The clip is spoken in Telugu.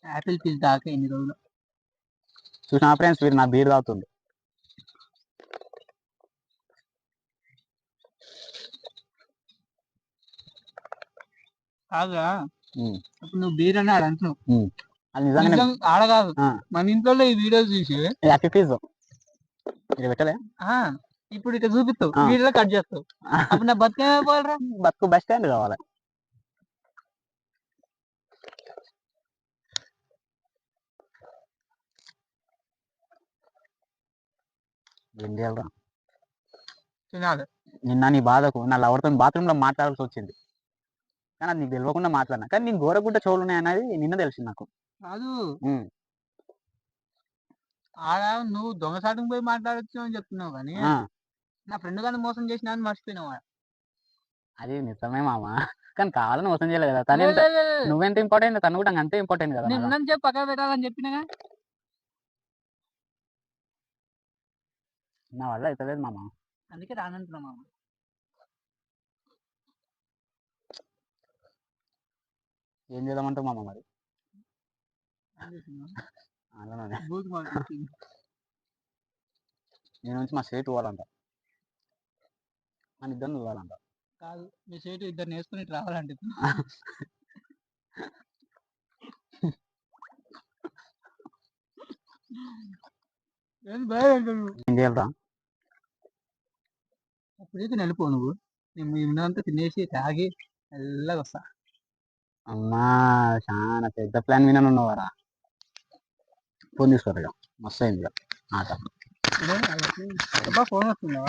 యాపిల్ పీస్ దాకా ఎన్ని రోజులు చూసిన ఫ్రెండ్స్ వీరు నా బీర్ తాగుతుంది. కాదురా. ఇప్పుడు నువ్వు బీర్ అని అంటున్నావు, అది నిజంగా ఆడగాదు. మన ఇంట్లో ఈ వీడియోస్ చూసి హ్యాపీ పీస్ ఇది పెట్టలే. ఇప్పుడు ఇట్లా చూపిస్తావు, వీడియోలో కట్ చేస్తావు. అప్పుడు నా బతుకేమైపోవాలరా? బతుకు బస్ స్టాండ్ కావాలి. ఏం చేయాలరా? తినాలి. నిన్న నీ బాధకు నా లవర్తో బాత్రూంలో మాట్లాడాల్సి వచ్చింది, కానీ అది నీకు తెలియకుండా మాట్లాడినా. కానీ నేను గోరగుడ్డ చెవులు ఉన్నాయనేది నిన్న తెలిసింది నాకు. కాదు, ఆడ నువ్వు దొంగసాటుకు పోయి మాట్లాడచ్చు అని చెప్తున్నావు, కానీ నా ఫ్రెండ్ గారిని మోసం చేసినా అని మర్చిపోయినావు. అది నిజమే మామ, కానీ కావాలని మోసం చేయలేదు కదా. తను నువ్వెంత ఇంపార్టెంట్, తను కూడా అంతే ఇంపార్టెంట్ కదా. నేను చెప్పి పక్కన పెట్టాలని చెప్పినా, నా వల్ల అవుతలేదు మామ, అందుకే రానంటున్నా మామ. ఏం చేద్దామంటావు మామ మరి? నేను నుంచి మా స్టేట్ పోవాలంట, మన ఇద్దరు పోవాలంట. కాదు, మీ స్టేట్ ఇద్దరు నేర్చుకుని రావాలంటే ఏం చేయాలరా? అప్పుడైతే వెళ్ళిపో నువ్వు, నేను తినేసి తాగి ఎల్లగా వస్తా. అమ్మా చాలా పెద్ద ప్లాన్ వినా ఉన్నవారా. ఫోన్ తీసుకోరా, మస్తు అయింది ఆట. ఫోన్ వస్తుందా?